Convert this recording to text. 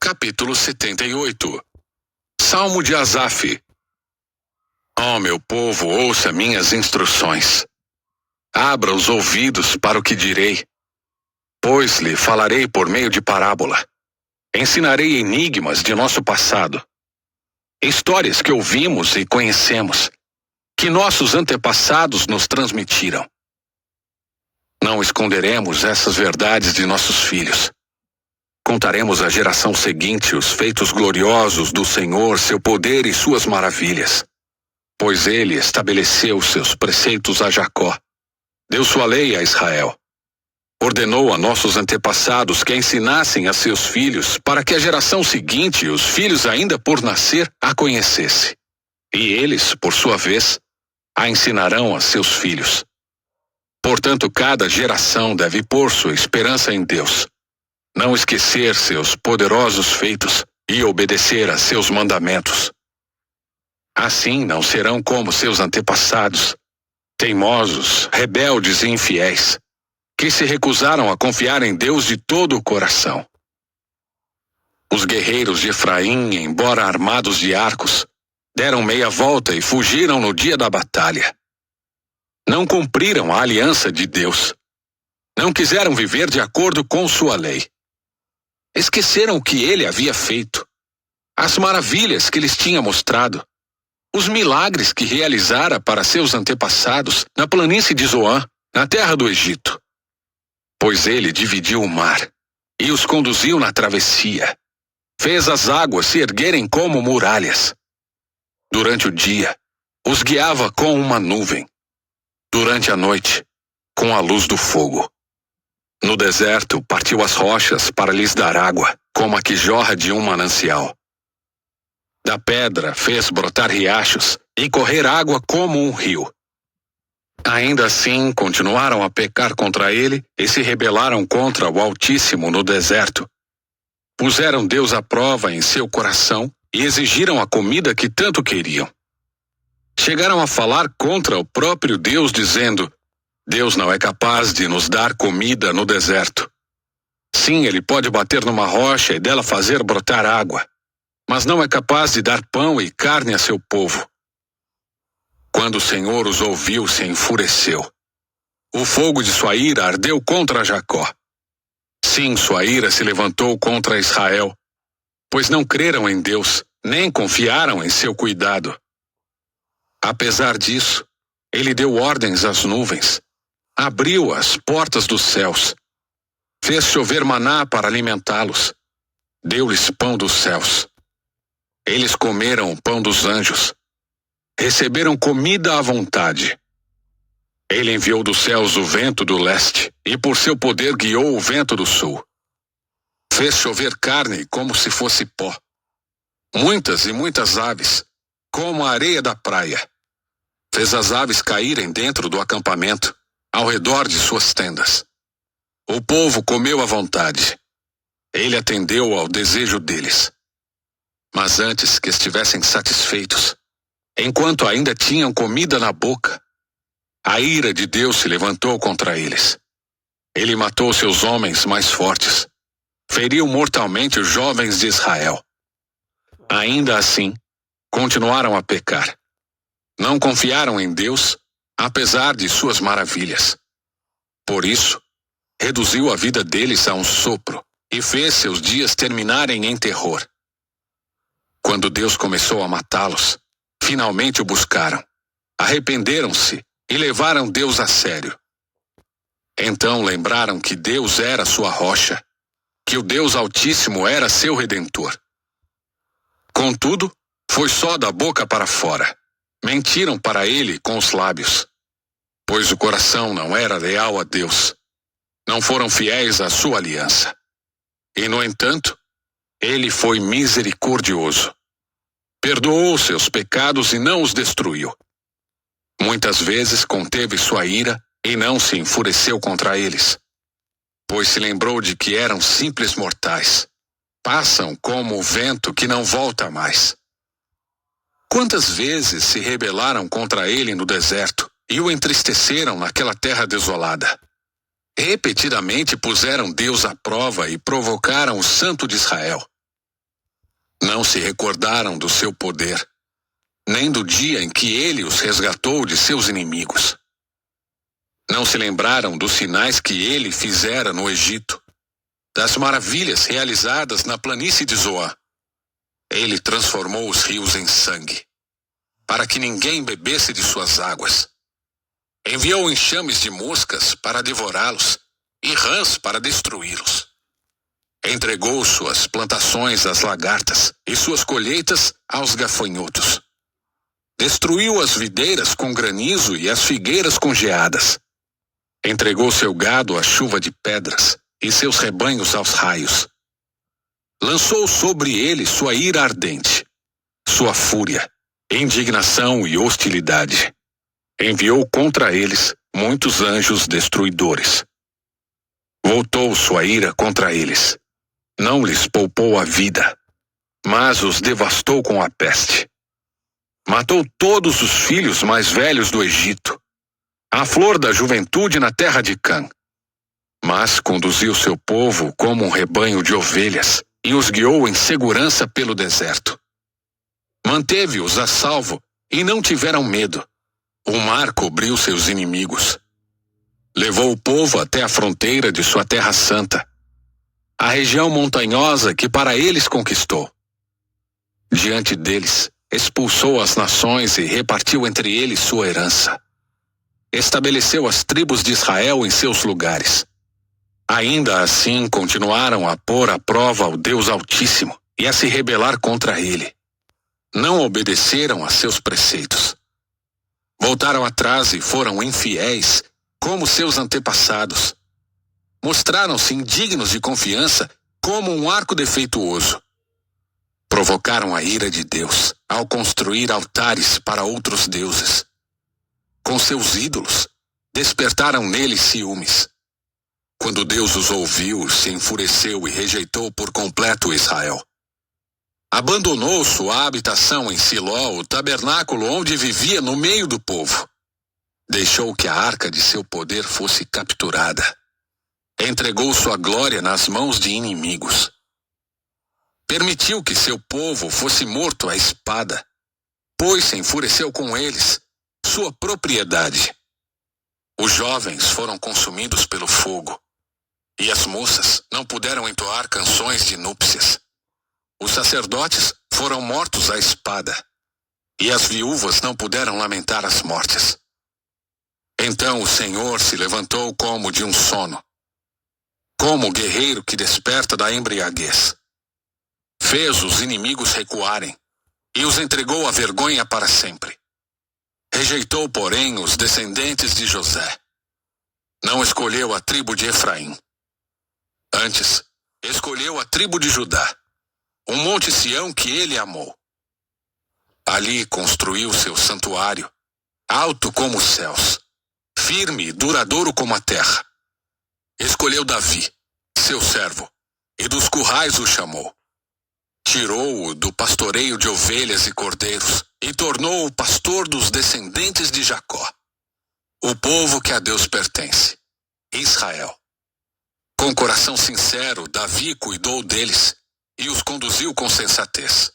Capítulo 78. Salmo de Asaf. Ó meu povo, ouça minhas instruções. Abra os ouvidos para o que direi, pois lhe falarei por meio de parábola. Ensinarei enigmas de nosso passado, histórias que ouvimos e conhecemos, que nossos antepassados nos transmitiram. Não esconderemos essas verdades de nossos filhos. Contaremos à geração seguinte os feitos gloriosos do Senhor, seu poder e suas maravilhas. Pois ele estabeleceu seus preceitos a Jacó, deu sua lei a Israel. Ordenou a nossos antepassados que a ensinassem a seus filhos, para que a geração seguinte e os filhos ainda por nascer a conhecesse. E eles, por sua vez, a ensinarão a seus filhos. Portanto, cada geração deve pôr sua esperança em Deus, não esquecer seus poderosos feitos e obedecer a seus mandamentos. Assim não serão como seus antepassados, teimosos, rebeldes e infiéis, que se recusaram a confiar em Deus de todo o coração. Os guerreiros de Efraim, embora armados de arcos, deram meia volta e fugiram no dia da batalha. Não cumpriram a aliança de Deus. Não quiseram viver de acordo com sua lei. Esqueceram o que ele havia feito, as maravilhas que lhes tinha mostrado, os milagres que realizara para seus antepassados na planície de Zoan, na terra do Egito. Pois ele dividiu o mar e os conduziu na travessia, fez as águas se erguerem como muralhas. Durante o dia, os guiava com uma nuvem, durante a noite, com a luz do fogo. No deserto, partiu as rochas para lhes dar água, como a que jorra de um manancial. Da pedra fez brotar riachos e correr água como um rio. Ainda assim, continuaram a pecar contra ele e se rebelaram contra o Altíssimo no deserto. Puseram Deus à prova em seu coração e exigiram a comida que tanto queriam. Chegaram a falar contra o próprio Deus, dizendo: Deus não é capaz de nos dar comida no deserto. Sim, ele pode bater numa rocha e dela fazer brotar água, mas não é capaz de dar pão e carne a seu povo. Quando o Senhor os ouviu, se enfureceu. O fogo de sua ira ardeu contra Jacó. Sim, sua ira se levantou contra Israel, pois não creram em Deus, nem confiaram em seu cuidado. Apesar disso, ele deu ordens às nuvens, abriu as portas dos céus, fez chover maná para alimentá-los, deu-lhes pão dos céus. Eles comeram o pão dos anjos, receberam comida à vontade. Ele enviou dos céus o vento do leste e por seu poder guiou o vento do sul. Fez chover carne como se fosse pó, muitas e muitas aves, como a areia da praia. Fez as aves caírem dentro do acampamento, ao redor de suas tendas. O povo comeu à vontade. Ele atendeu ao desejo deles. Mas antes que estivessem satisfeitos, enquanto ainda tinham comida na boca, a ira de Deus se levantou contra eles. Ele matou seus homens mais fortes, feriu mortalmente os jovens de Israel. Ainda assim, continuaram a pecar. Não confiaram em Deus, apesar de suas maravilhas. Por isso, reduziu a vida deles a um sopro e fez seus dias terminarem em terror. Quando Deus começou a matá-los, finalmente o buscaram, arrependeram-se e levaram Deus a sério. Então lembraram que Deus era sua rocha, que o Deus Altíssimo era seu Redentor. Contudo, foi só da boca para fora. Mentiram para ele com os lábios, pois o coração não era leal a Deus. Não foram fiéis à sua aliança. E, no entanto, ele foi misericordioso. Perdoou seus pecados e não os destruiu. Muitas vezes conteve sua ira e não se enfureceu contra eles, pois se lembrou de que eram simples mortais. Passam como o vento que não volta mais. Quantas vezes se rebelaram contra ele no deserto e o entristeceram naquela terra desolada? Repetidamente puseram Deus à prova e provocaram o Santo de Israel. Não se recordaram do seu poder, nem do dia em que ele os resgatou de seus inimigos. Não se lembraram dos sinais que ele fizera no Egito, das maravilhas realizadas na planície de Zoan. Ele transformou os rios em sangue, para que ninguém bebesse de suas águas. Enviou enxames de moscas para devorá-los e rãs para destruí-los. Entregou suas plantações às lagartas e suas colheitas aos gafanhotos. Destruiu as videiras com granizo e as figueiras com geadas. Entregou seu gado à chuva de pedras e seus rebanhos aos raios. Lançou sobre ele sua ira ardente, sua fúria, indignação e hostilidade. Enviou contra eles muitos anjos destruidores. Voltou sua ira contra eles. Não lhes poupou a vida, mas os devastou com a peste. Matou todos os filhos mais velhos do Egito, a flor da juventude na terra de Cã. Mas conduziu seu povo como um rebanho de ovelhas e os guiou em segurança pelo deserto. Manteve-os a salvo e não tiveram medo. O mar cobriu seus inimigos. Levou o povo até a fronteira de sua terra santa, a região montanhosa que para eles conquistou. Diante deles, expulsou as nações e repartiu entre eles sua herança. Estabeleceu as tribos de Israel em seus lugares. Ainda assim, continuaram a pôr à prova o Deus Altíssimo e a se rebelar contra ele. Não obedeceram a seus preceitos. Voltaram atrás e foram infiéis, como seus antepassados. Mostraram-se indignos de confiança, como um arco defeituoso. Provocaram a ira de Deus ao construir altares para outros deuses. Com seus ídolos, despertaram neles ciúmes. Quando Deus os ouviu, se enfureceu e rejeitou por completo Israel. Abandonou sua habitação em Siló, o tabernáculo onde vivia no meio do povo. Deixou que a arca de seu poder fosse capturada. Entregou sua glória nas mãos de inimigos. Permitiu que seu povo fosse morto à espada, pois se enfureceu com eles, sua propriedade. Os jovens foram consumidos pelo fogo, e as moças não puderam entoar canções de núpcias. Os sacerdotes foram mortos à espada, e as viúvas não puderam lamentar as mortes. Então o Senhor se levantou como de um sono, como o guerreiro que desperta da embriaguez. Fez os inimigos recuarem, e os entregou à vergonha para sempre. Rejeitou, porém, os descendentes de José. Não escolheu a tribo de Efraim. Antes, escolheu a tribo de Judá, um monte Sião que ele amou. Ali construiu seu santuário, alto como os céus, firme e duradouro como a terra. Escolheu Davi, seu servo, e dos currais o chamou. Tirou-o do pastoreio de ovelhas e cordeiros e tornou-o pastor dos descendentes de Jacó, o povo que a Deus pertence, Israel. Com coração sincero, Davi cuidou deles e os conduziu com sensatez.